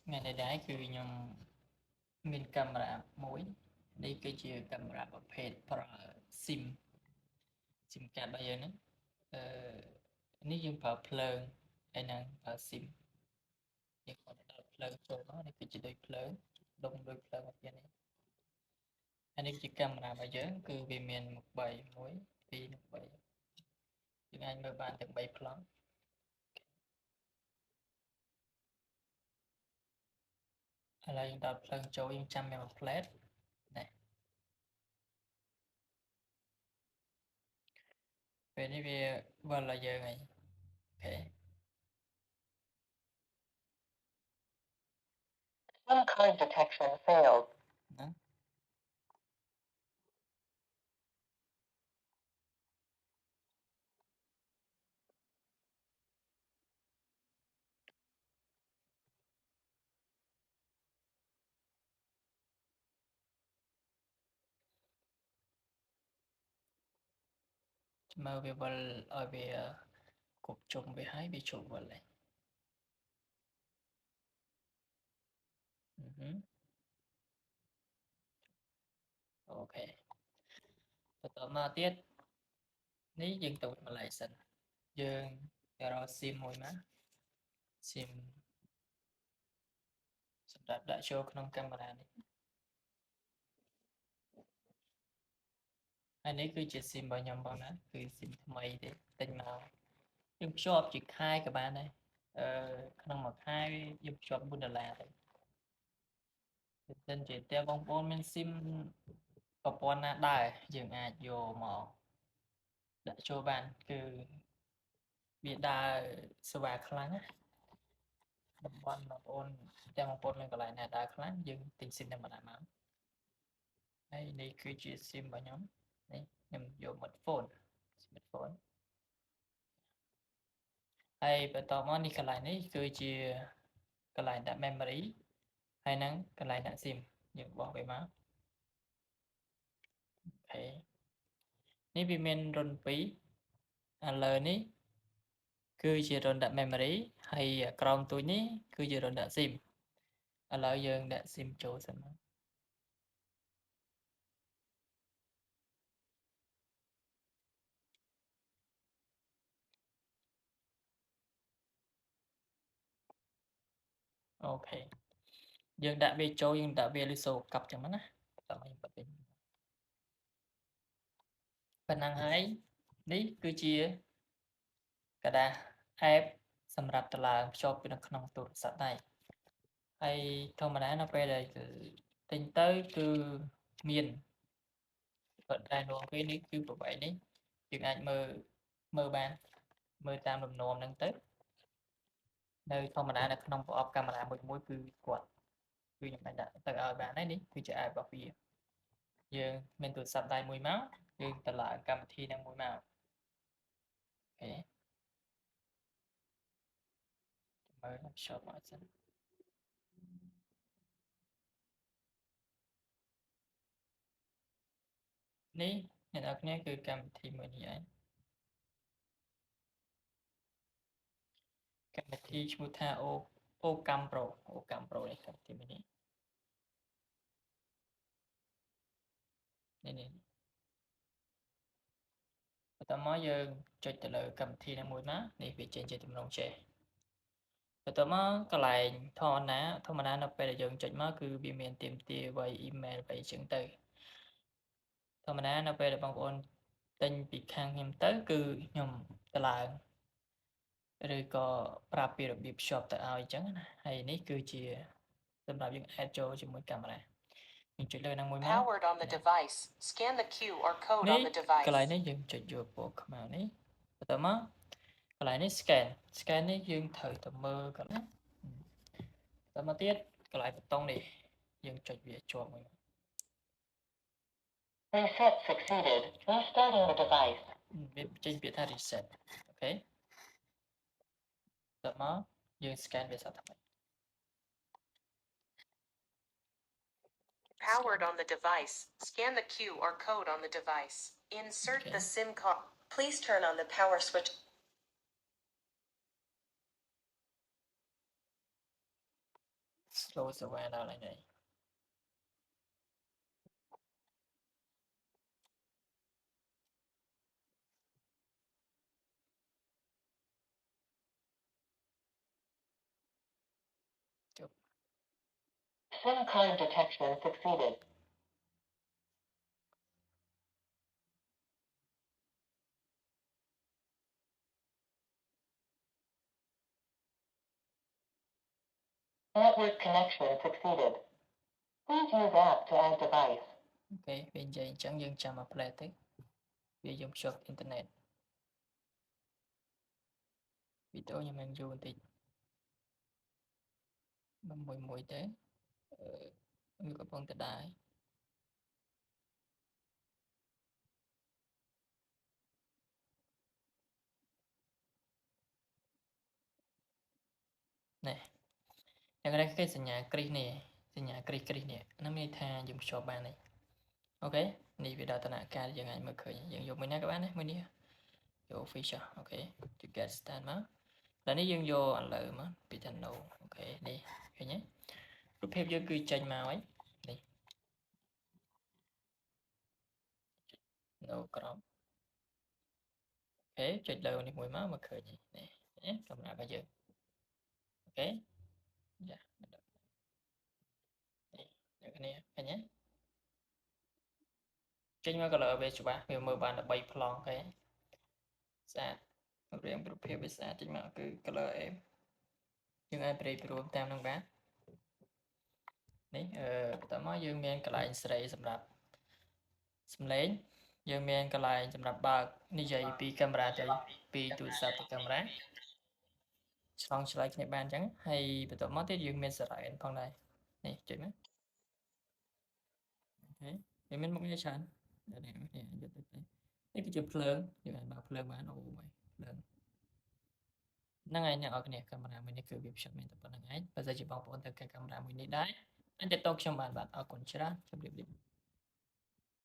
ngày này đấy cứ nhom mình camera mũi đây cái chia cameraประเภท sim sim card bây giờ nữaនេះយើងប្រើភ្លើងហើយនឹងប្រើ sim យើងគាត់ដល់ភ្លើងចូលមកនេះគឺជាដូចភ្លើងដុំដូចភ្លើងមកទៀតនេះហើយនេះជាកាមេរ៉ារបស់យើងគឺវាមានមុខ3 1 2និង3យើងអាចមើលបានទាំង3ប្លង់ឥឡូវយើងដល់ភ្លើងចូលយើងចាំមានមួយផ្លែតនេះពេលនេះវាវិលឲ្យយើងហើយអូខេ Some card detection failed. ណាមើលវាវិលឲ្យវាគ្រប់ជុំវាហើយវាចូលវិលហើយអូខេបន្តមកទៀតនេះយើងទៅម្លាយសិនយើងទៅរក sim មួយមក sim សម្រាប់ដាក់ចូលក្នុងកាមេរ៉ានេះហើយនេះគឺជា sim របស់ខ្ញុំបងណាគឺ sim ថ្មីទេទិញមកយើងភ្ជាប់ជាខែក៏បានដែរក្នុងមួយខែយើងភ្ជាប់$4ទៅសិនជាតែបងប្អូនមាន sim ប្រព័ន្ធណាដែរយើងអាចយកមកដាក់ចូលបានគឺវាដើរសេវាខ្លាំងណាតំបន់បងប្អូនទាំងបងប្អូនមានកន្លែងណាដើរខ្លាំងយើងទិញ sim តែម្ដងមកហើយនេះគឺជា sim របស់ខ្ញុំនេះខ្ញុំយក smartphone ហើយបន្តមកនេះកន្លែងនេះគឺជាកន្លែងដាក់ memory ហើយនឹងកន្លែងដាក់ sim យើងបោះវាមកអូខេនេះវាមានរុន2ឥឡូវនេះគឺជារុនដាក់ memory ហើយក្រោមទូចនេះគឺជារុនដាក់ sim ឥឡូវយើងដាក់ sim ចូលសិនមកអូខេយើងដាក់វាចូលយើងដាក់វាលឺសូកាប់ចឹងណាតាមខ្ញុំបិទវិញប៉ុណ្ណឹងហើយនេះគឺជាกระดาษ app សម្រាប់តឡើងភ្ជាប់នៅក្នុងទូរស័ព្ទដៃហើយធម្មតានៅពេលដែលទិញទៅគឺមានប៉ុន្តែនោះគេនេះគឺប្រវែងនេះយើងអាចមើលបានមើលតាមលំនាំហ្នឹងទៅនៅធម្មតានៅក្នុងប្រអប់កាមេរ៉ាមួយគឺគាត់គឺខ្ញុំអាចដាក់ទៅឲ្យបានហើយនេះគឺជា app របស់វាយើងមានទូរស័ព្ទដៃមួយមកយើងទៅឡើងកម្មវិធីហ្នឹងមួយមកអូខេមើលខ្ញុំ short មកសិននេះអ្នកនរគ្នាគឺកម្មវិធីមួយនេះឯងកម្មវិធីឈ្មោះថា Ocam Pro Ocam Pro នេះកម្មវិធីមួយនេះនេះបន្តមកយើងចុចទៅលើកម្មវិធីហ្នឹងមួយមកនេះវាចេញជាទំនងចេះបន្តមកកន្លែងធម្មតានៅពេលដែលយើងចុចមកគឺវាមានទាមទារវ័យ email អីចឹងទៅធម្មតានៅពេលដែលបងប្អូនទិញពីខាងខ្ញុំទៅគឺខ្ញុំទៅឡើងឬក៏ប្រាប់ពីរបៀបភ្ជាប់ទៅឲ្យចឹងណាហើយនេះគឺជាសម្រាប់យើង add ចូលជាមួយកាមេរ៉ាយើងចុចលើហ្នឹងមួយមក Powered on the device. Scan the QR code នេះ on the កន្ device. លែងនេះយើងចុចយកពណ៌ខ្មៅនេះបន្តមកកន្លែងនេះ scan នេះយើងត្រូវទៅមើលកន្លែងបន្តមកទៀតកន្លែងប៊ូតុងនេះយើងចុចវាជាប់មួយ Reset succeeded. Restarting the device. វាចេញពាក្យថា reset អូខេបន្តមកយើង scan វាសតថ្មី Powered on the device. Scan the QR code on the device. Insert Okay. the SIM card. Please turn on the power switch. ចូលសេវាដល់ហើយនេះ SIM card detection succeeded. Network connection succeeded. Please use app to add device. អូខេវានិយាយអញ្ចឹងយើងចាំ apply ទៅវាយើងភ្ជាប់អ៊ីនធឺណិតវីដេអូខ្ញុំនឹងយូរបន្តិចមួយទៅវាកំពុងតែដែរនេះអ្នកនេះគេសញ្ញាគ្រីសនេះសញ្ញាគ្រីសនេះហ្នឹងមានន័យថាយើងភ្ជាប់បាននេះអូខេនេះវាដល់ដំណាក់កាលយើងអាចមើលឃើញយើងយកមួយណាក៏បានដែរមួយនេះយក feature អូខេ to get start មកដល់នេះយើងយកឥឡូវមកពីថា no អូខេនេះឃើញទេរូបភាពយើងគឺចេញមកហើយនេះ no ក្រមអូខេចុចលើនេះមួយមកឃើញនេះកាមេរ៉ារបស់យើងអូខេយ៉ានេះអ្នកគ្នាឃើញទេចេញមក color វាច្បាស់វាមើលបាន13ប្លង់គេស្អាតរៀងរូបភាពវាស្អាតចេញមកគឺ color aim យើងអាចប្រែប្រួលតាមនឹងបាននេះបន្តមកយើងមានកន្លែងស្រីសម្រាប់សំឡេងយើងមានកន្លែងសម្រាប់បើកនិយាយពីកាមេរ៉ាទៅពីទូរស័ព្ទទៅកាមេរ៉ាឆ្លងឆ្លើយគ្នាបានអញ្ចឹងហើយបន្តមកទៀតយើងមាន Sirene ផងដែរនេះចុចមកអូខេវាមានមុខងារច្រើននេះយកទៅនេះគឺជាភ្លើងយើងអាចបើកភ្លើងបានអូយភ្លើងហ្នឹងហើយអ្នកនរគ្នាកាមេរ៉ាមួយនេះគឺវាភ្ជាប់មានតែប៉ុណ្្នឹងឯងបើសិនជាបងប្អូនត្រូវការកាមេរ៉ាមួយនេះដែរអាចទាក់ទងខ្ញុំបានបាទអរគុណច្រើនជម្រាបលា